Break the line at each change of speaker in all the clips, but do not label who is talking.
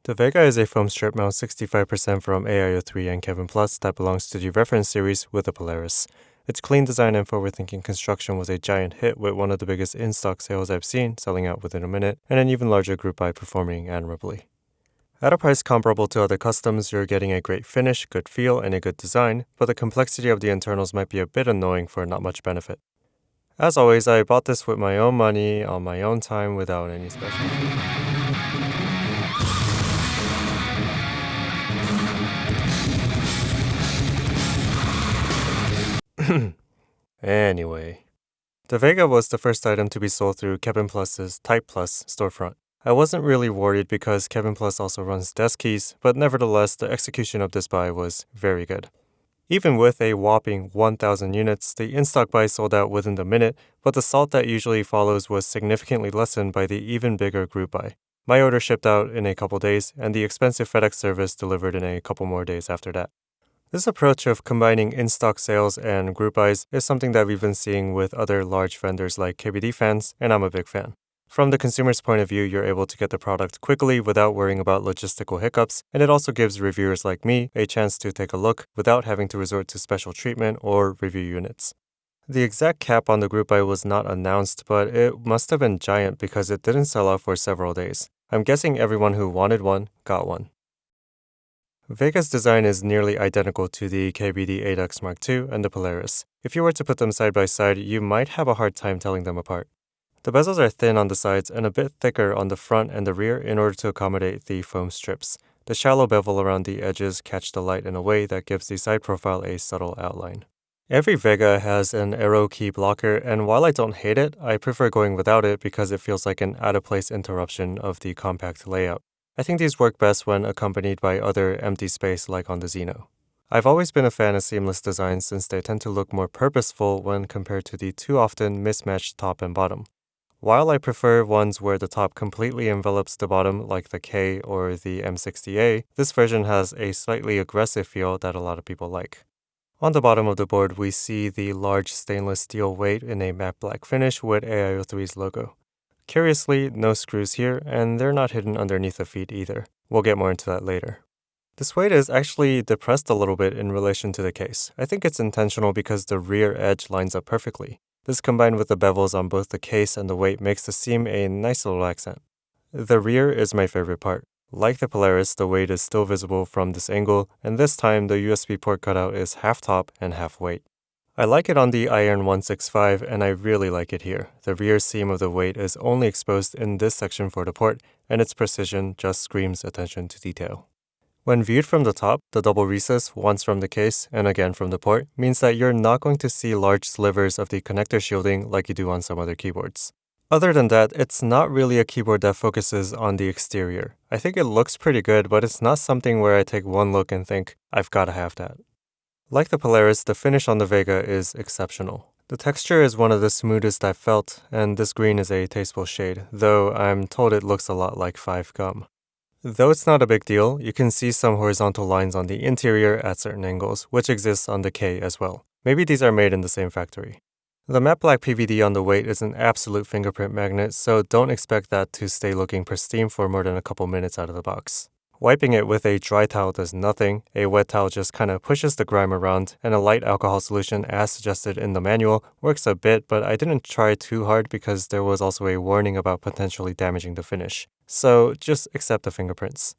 The Vega is a foam strip mount 65% from Ai03 and Kevin Plus that belongs to the reference series with the Polaris. Its clean design and forward-thinking construction was a giant hit with one of the biggest in-stock sales I've seen, selling out within a minute, and an even larger group buy performing admirably. At a price comparable to other customs, you're getting a great finish, good feel, and a good design, but the complexity of the internals might be a bit annoying for not much benefit. As always, I bought this with my own money, on my own time, without any special Anyway, the Vega was the first item to be sold through Kevin Plus's Type Plus storefront. I wasn't really worried because Kevin Plus also runs desk keys, but nevertheless, the execution of this buy was very good. Even with a whopping 1,000 units, the in-stock buy sold out within the minute, but the salt that usually follows was significantly lessened by the even bigger group buy. My order shipped out in a couple days, and the expensive FedEx service delivered in a couple more days after that. This approach of combining in-stock sales and group buys is something that we've been seeing with other large vendors like KBD fans, and I'm a big fan. From the consumer's point of view, you're able to get the product quickly without worrying about logistical hiccups, and it also gives reviewers like me a chance to take a look without having to resort to special treatment or review units. The exact cap on the group buy was not announced, but it must have been giant because it didn't sell out for several days. I'm guessing everyone who wanted one got one. Vega's design is nearly identical to the KBD 8X Mark II and the Polaris. If you were to put them side by side, you might have a hard time telling them apart. The bezels are thin on the sides and a bit thicker on the front and the rear in order to accommodate the foam strips. The shallow bevel around the edges catch the light in a way that gives the side profile a subtle outline. Every Vega has an arrow key blocker, and while I don't hate it, I prefer going without it because it feels like an out-of-place interruption of the compact layout. I think these work best when accompanied by other empty space like on the Xeno. I've always been a fan of seamless designs since they tend to look more purposeful when compared to the too often mismatched top and bottom. While I prefer ones where the top completely envelops the bottom like the K or the M60A, this version has a slightly aggressive feel that a lot of people like. On the bottom of the board, we see the large stainless steel weight in a matte black finish with Ai03's logo. Curiously, no screws here, and they're not hidden underneath the feet either. We'll get more into that later. This weight is actually depressed a little bit in relation to the case. I think it's intentional because the rear edge lines up perfectly. This combined with the bevels on both the case and the weight makes the seam a nice little accent. The rear is my favorite part. Like the Polaris, the weight is still visible from this angle, and this time the USB port cutout is half top and half weight. I like it on the Iron 165, and I really like it here. The rear seam of the weight is only exposed in this section for the port, and its precision just screams attention to detail. When viewed from the top, the double recess, once from the case and again from the port, means that you're not going to see large slivers of the connector shielding like you do on some other keyboards. Other than that, it's not really a keyboard that focuses on the exterior. I think it looks pretty good, but it's not something where I take one look and think, I've gotta have that. Like the Polaris, the finish on the Vega is exceptional. The texture is one of the smoothest I've felt, and this green is a tasteful shade, though I'm told it looks a lot like 5 gum. Though it's not a big deal, you can see some horizontal lines on the interior at certain angles, which exists on the K as well. Maybe these are made in the same factory. The matte black PVD on the weight is an absolute fingerprint magnet, so don't expect that to stay looking pristine for more than a couple minutes out of the box. Wiping it with a dry towel does nothing, a wet towel just kinda pushes the grime around, and a light alcohol solution as suggested in the manual works a bit, but I didn't try too hard because there was also a warning about potentially damaging the finish. So just accept the fingerprints.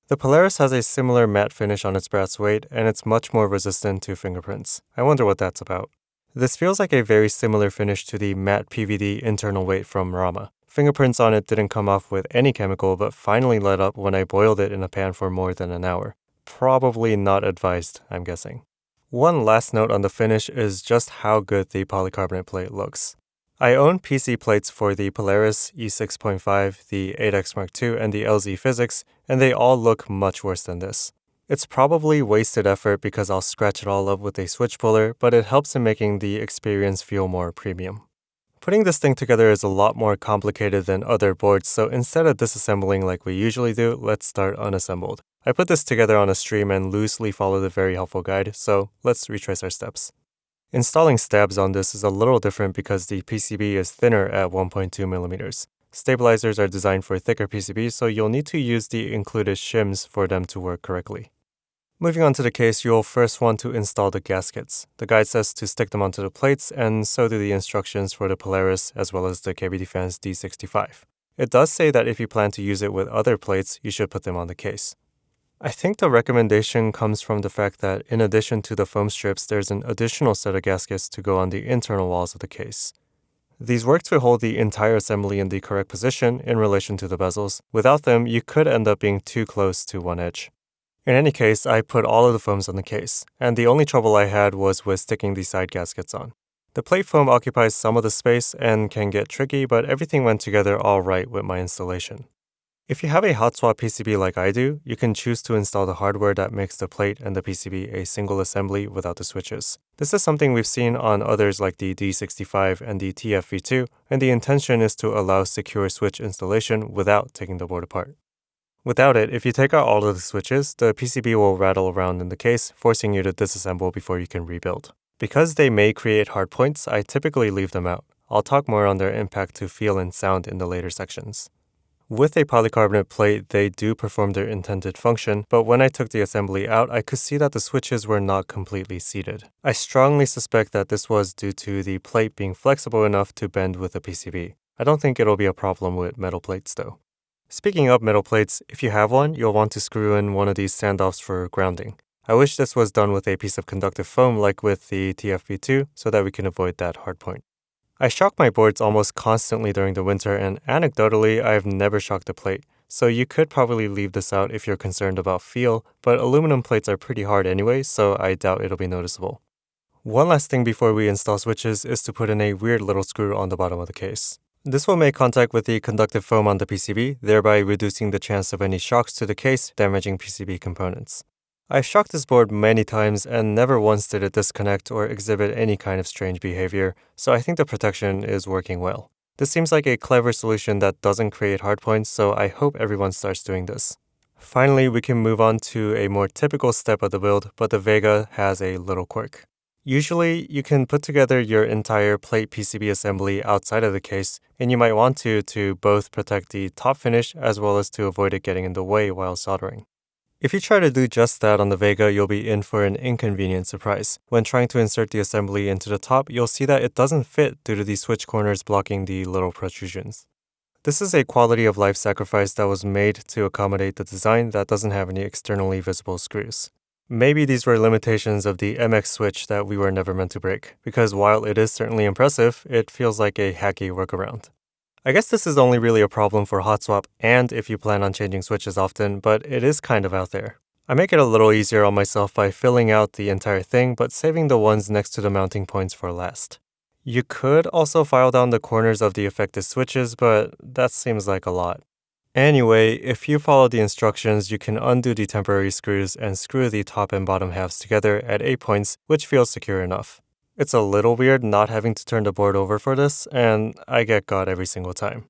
The Polaris has a similar matte finish on its brass weight, and it's much more resistant to fingerprints. I wonder what that's about. This feels like a very similar finish to the matte PVD internal weight from Rama. Fingerprints on it didn't come off with any chemical, but finally let up when I boiled it in a pan for more than an hour. Probably not advised, I'm guessing. One last note on the finish is just how good the polycarbonate plate looks. I own PC plates for the Polaris E6.5, the 8X Mark II, and the LZ Physics, and they all look much worse than this. It's probably wasted effort because I'll scratch it all up with a switch puller, but it helps in making the experience feel more premium. Putting this thing together is a lot more complicated than other boards, so instead of disassembling like we usually do, let's start unassembled. I put this together on a stream and loosely followed a very helpful guide, so let's retrace our steps. Installing stabs on this is a little different because the PCB is thinner at 1.2 millimeters. Stabilizers are designed for thicker PCBs, so you'll need to use the included shims for them to work correctly. Moving on to the case, you'll first want to install the gaskets. The guide says to stick them onto the plates, and so do the instructions for the Polaris as well as the KBD Fans D65. It does say that if you plan to use it with other plates, you should put them on the case. I think the recommendation comes from the fact that in addition to the foam strips, there's an additional set of gaskets to go on the internal walls of the case. These work to hold the entire assembly in the correct position in relation to the bezels. Without them, you could end up being too close to one edge. In any case, I put all of the foams on the case, and the only trouble I had was with sticking the side gaskets on. The plate foam occupies some of the space and can get tricky, but everything went together all right with my installation. If you have a hot swap PCB like I do, you can choose to install the hardware that makes the plate and the PCB a single assembly without the switches. This is something we've seen on others like the D65 and the TFV2, and the intention is to allow secure switch installation without taking the board apart. Without it, if you take out all of the switches, the PCB will rattle around in the case, forcing you to disassemble before you can rebuild. Because they may create hard points, I typically leave them out. I'll talk more on their impact to feel and sound in the later sections. With a polycarbonate plate, they do perform their intended function, but when I took the assembly out, I could see that the switches were not completely seated. I strongly suspect that this was due to the plate being flexible enough to bend with the PCB. I don't think it'll be a problem with metal plates though. Speaking of metal plates, if you have one, you'll want to screw in one of these standoffs for grounding. I wish this was done with a piece of conductive foam like with the TFV2 so that we can avoid that hard point. I shock my boards almost constantly during the winter, and anecdotally, I've never shocked a plate, so you could probably leave this out if you're concerned about feel, but aluminum plates are pretty hard anyway, so I doubt it'll be noticeable. One last thing before we install switches is to put in a weird little screw on the bottom of the case. This will make contact with the conductive foam on the PCB, thereby reducing the chance of any shocks to the case damaging PCB components. I've shocked this board many times and never once did it disconnect or exhibit any kind of strange behavior, so I think the protection is working well. This seems like a clever solution that doesn't create hardpoints, so I hope everyone starts doing this. Finally, we can move on to a more typical step of the build, but the Vega has a little quirk. Usually, you can put together your entire plate PCB assembly outside of the case, and you might want to both protect the top finish as well as to avoid it getting in the way while soldering. If you try to do just that on the Vega, you'll be in for an inconvenient surprise. When trying to insert the assembly into the top, you'll see that it doesn't fit due to the switch corners blocking the little protrusions. This is a quality of life sacrifice that was made to accommodate the design that doesn't have any externally visible screws. Maybe these were limitations of the MX switch that we were never meant to break, because while it is certainly impressive, it feels like a hacky workaround. I guess this is only really a problem for hot swap and if you plan on changing switches often, but it is kind of out there. I make it a little easier on myself by filling out the entire thing, but saving the ones next to the mounting points for last. You could also file down the corners of the affected switches, but that seems like a lot. Anyway, if you follow the instructions, you can undo the temporary screws and screw the top and bottom halves together at 8 points, which feels secure enough. It's a little weird not having to turn the board over for this, and I get got every single time.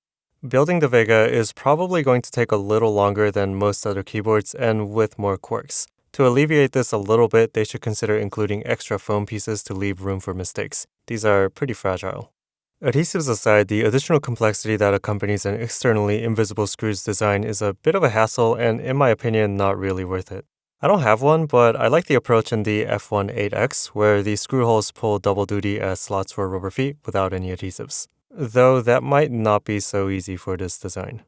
Building the Vega is probably going to take a little longer than most other keyboards and with more quirks. To alleviate this a little bit, they should consider including extra foam pieces to leave room for mistakes. These are pretty fragile. Adhesives aside, the additional complexity that accompanies an externally invisible screws design is a bit of a hassle and, in my opinion, not really worth it. I don't have one, but I like the approach in the F18X, where the screw holes pull double duty as slots for rubber feet without any adhesives. Though that might not be so easy for this design.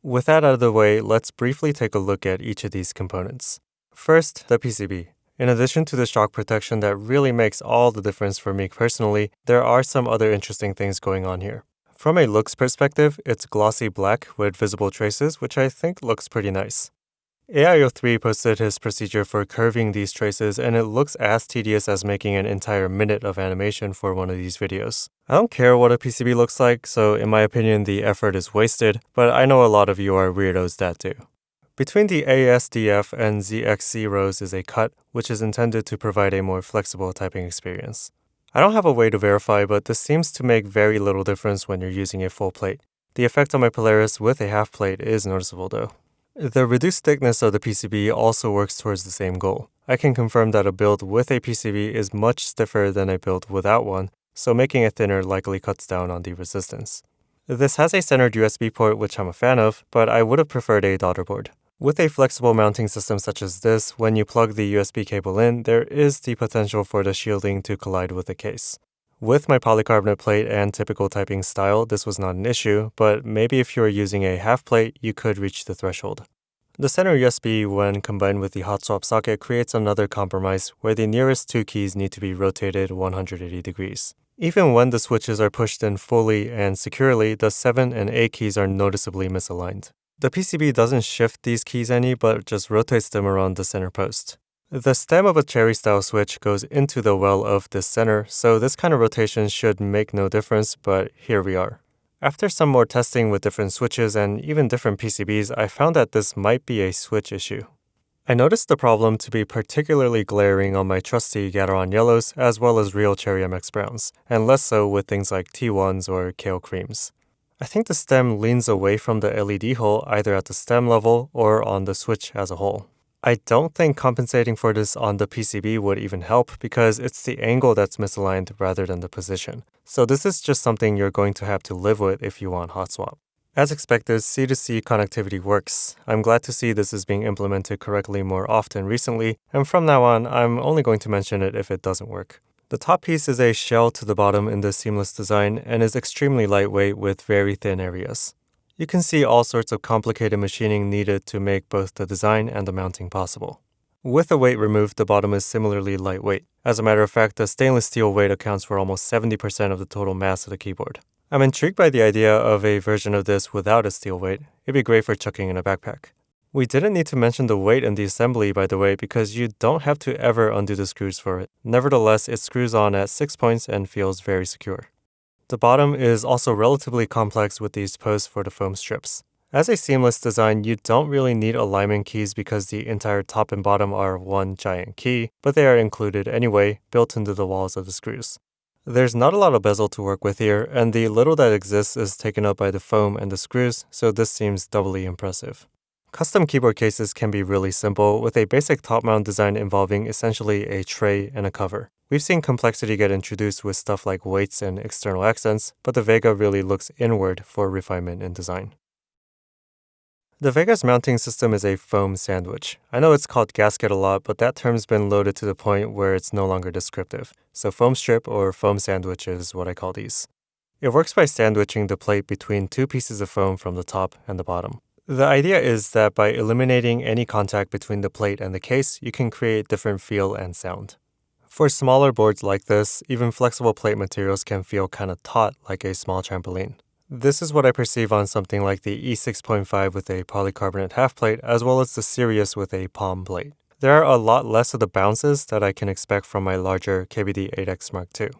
With that out of the way, let's briefly take a look at each of these components. First, the PCB. In addition to the shock protection that really makes all the difference for me personally, there are some other interesting things going on here. From a looks perspective, it's glossy black with visible traces, which I think looks pretty nice. Ai03 posted his procedure for curving these traces, and it looks as tedious as making an entire minute of animation for one of these videos. I don't care what a PCB looks like, so in my opinion the effort is wasted, but I know a lot of you are weirdos that do. Between the ASDF and ZXC rows is a cut, which is intended to provide a more flexible typing experience. I don't have a way to verify, but this seems to make very little difference when you're using a full plate. The effect on my Polaris with a half plate is noticeable though. The reduced thickness of the PCB also works towards the same goal. I can confirm that a build with a PCB is much stiffer than a build without one, so making it thinner likely cuts down on the resistance. This has a centered USB port, which I'm a fan of, but I would have preferred a daughter board. With a flexible mounting system such as this, when you plug the USB cable in, there is the potential for the shielding to collide with the case. With my polycarbonate plate and typical typing style, this was not an issue, but maybe if you were using a half plate, you could reach the threshold. The center USB, when combined with the hot swap socket, creates another compromise where the nearest two keys need to be rotated 180 degrees. Even when the switches are pushed in fully and securely, the 7 and 8 keys are noticeably misaligned. The PCB doesn't shift these keys any, but just rotates them around the center post. The stem of a cherry-style switch goes into the well of this center, so this kind of rotation should make no difference, but here we are. After some more testing with different switches and even different PCBs, I found that this might be a switch issue. I noticed the problem to be particularly glaring on my trusty Gateron yellows as well as real Cherry MX browns, and less so with things like T1s or Kale creams. I think the stem leans away from the LED hole either at the stem level or on the switch as a whole. I don't think compensating for this on the PCB would even help because it's the angle that's misaligned rather than the position. So this is just something you're going to have to live with if you want hot swap. As expected, C2C connectivity works. I'm glad to see this is being implemented correctly more often recently, and from now on, I'm only going to mention it if it doesn't work. The top piece is a shell to the bottom in this seamless design and is extremely lightweight with very thin areas. You can see all sorts of complicated machining needed to make both the design and the mounting possible. With the weight removed, the bottom is similarly lightweight. As a matter of fact, the stainless steel weight accounts for almost 70% of the total mass of the keyboard. I'm intrigued by the idea of a version of this without a steel weight. It'd be great for chucking in a backpack. We didn't need to mention the weight in the assembly, by the way, because you don't have to ever undo the screws for it. Nevertheless, it screws on at 6 points and feels very secure. The bottom is also relatively complex with these posts for the foam strips. As a seamless design, you don't really need alignment keys because the entire top and bottom are one giant key, but they are included anyway, built into the walls of the screws. There's not a lot of bezel to work with here, and the little that exists is taken up by the foam and the screws, so this seems doubly impressive. Custom keyboard cases can be really simple, with a basic top mount design involving essentially a tray and a cover. We've seen complexity get introduced with stuff like weights and external accents, but the Vega really looks inward for refinement in design. The Vega's mounting system is a foam sandwich. I know it's called gasket a lot, but that term's been loaded to the point where it's no longer descriptive. So foam strip or foam sandwich is what I call these. It works by sandwiching the plate between two pieces of foam from the top and the bottom. The idea is that by eliminating any contact between the plate and the case, you can create different feel and sound. For smaller boards like this, even flexible plate materials can feel kind of taut like a small trampoline. This is what I perceive on something like the E6.5 with a polycarbonate half plate, as well as the Sirius with a palm plate. There are a lot less of the bounces that I can expect from my larger KBD 8X Mark II.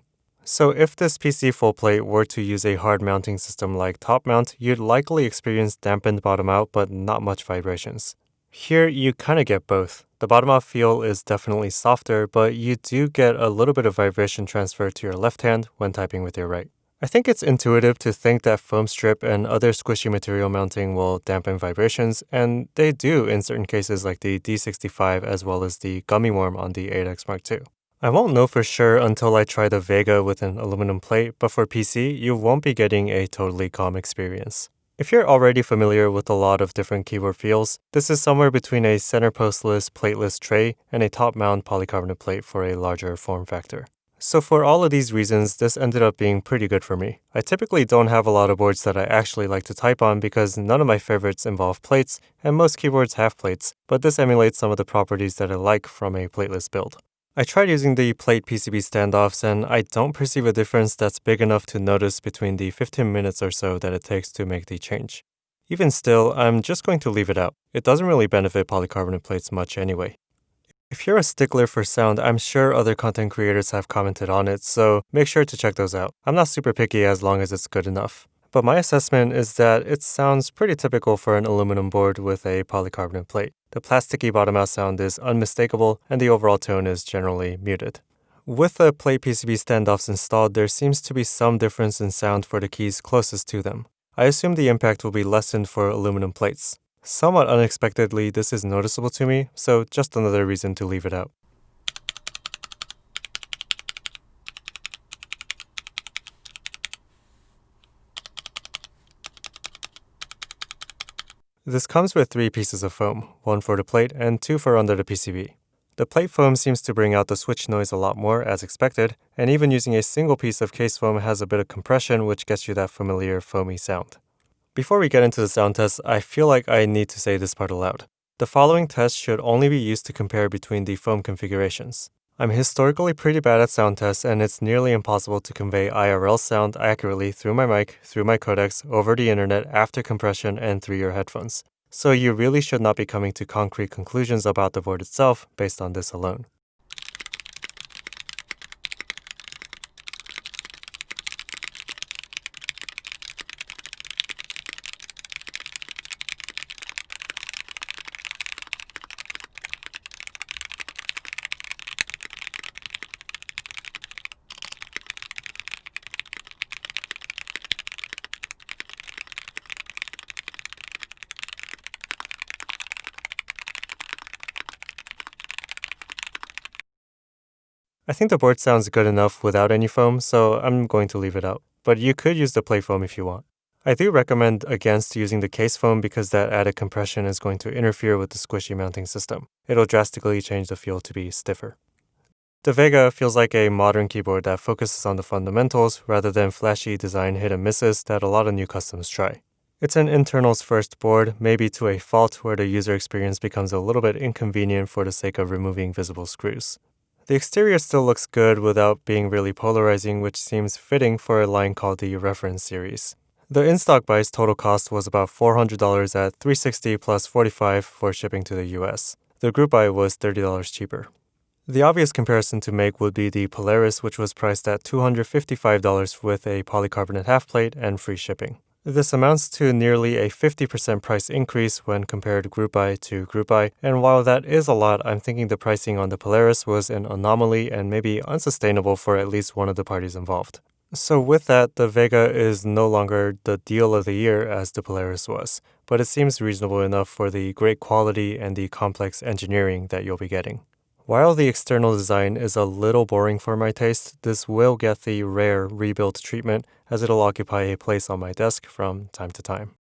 So if this PC full plate were to use a hard mounting system like top mount, you'd likely experience dampened bottom out but not much vibrations. Here you kind of get both. The bottom out feel is definitely softer, but you do get a little bit of vibration transfer to your left hand when typing with your right. I think it's intuitive to think that foam strip and other squishy material mounting will dampen vibrations, and they do in certain cases like the D65 as well as the gummy worm on the 8X Mark II. I won't know for sure until I try the Vega with an aluminum plate, but for PC, you won't be getting a totally calm experience. If you're already familiar with a lot of different keyboard feels, this is somewhere between a center postless, plateless tray and a top mount polycarbonate plate for a larger form factor. So for all of these reasons, this ended up being pretty good for me. I typically don't have a lot of boards that I actually like to type on because none of my favorites involve plates, and most keyboards have plates, but this emulates some of the properties that I like from a plateless build. I tried using the plate PCB standoffs, and I don't perceive a difference that's big enough to notice between the 15 minutes or so that it takes to make the change. Even still, I'm just going to leave it out. It doesn't really benefit polycarbonate plates much anyway. If you're a stickler for sound, I'm sure other content creators have commented on it, so make sure to check those out. I'm not super picky as long as it's good enough. But my assessment is that it sounds pretty typical for an aluminum board with a polycarbonate plate. The plasticky bottom out sound is unmistakable, and the overall tone is generally muted. With the plate PCB standoffs installed, there seems to be some difference in sound for the keys closest to them. I assume the impact will be lessened for aluminum plates. Somewhat unexpectedly, this is noticeable to me, so just another reason to leave it out. This comes with 3 pieces of foam, 1 for the plate and 2 for under the PCB. The plate foam seems to bring out the switch noise a lot more as expected, and even using a single piece of case foam has a bit of compression which gets you that familiar foamy sound. Before we get into the sound test, I feel like I need to say this part aloud. The following test should only be used to compare between the foam configurations. I'm historically pretty bad at sound tests, and it's nearly impossible to convey IRL sound accurately through my mic, through my codecs, over the internet after compression, and through your headphones. So you really should not be coming to concrete conclusions about the board itself based on this alone. I think the board sounds good enough without any foam, so I'm going to leave it out. But you could use the plate foam if you want. I do recommend against using the case foam because that added compression is going to interfere with the squishy mounting system. It'll drastically change the feel to be stiffer. The Vega feels like a modern keyboard that focuses on the fundamentals rather than flashy design hit and misses that a lot of new customs try. It's an internals first board, maybe to a fault where the user experience becomes a little bit inconvenient for the sake of removing visible screws. The exterior still looks good without being really polarizing, which seems fitting for a line called the Reference Series. The in-stock buys total cost was about $400 at $360 plus $45 for shipping to the US. The group buy was $30 cheaper. The obvious comparison to make would be the Polaris, which was priced at $255 with a polycarbonate half plate and free shipping. This amounts to nearly a 50% price increase when compared group buy to group buy, and while that is a lot, I'm thinking the pricing on the Polaris was an anomaly and maybe unsustainable for at least one of the parties involved. So with that, the Vega is no longer the deal of the year as the Polaris was, but it seems reasonable enough for the great quality and the complex engineering that you'll be getting. While the external design is a little boring for my taste, this will get the rare rebuild treatment as it'll occupy a place on my desk from time to time.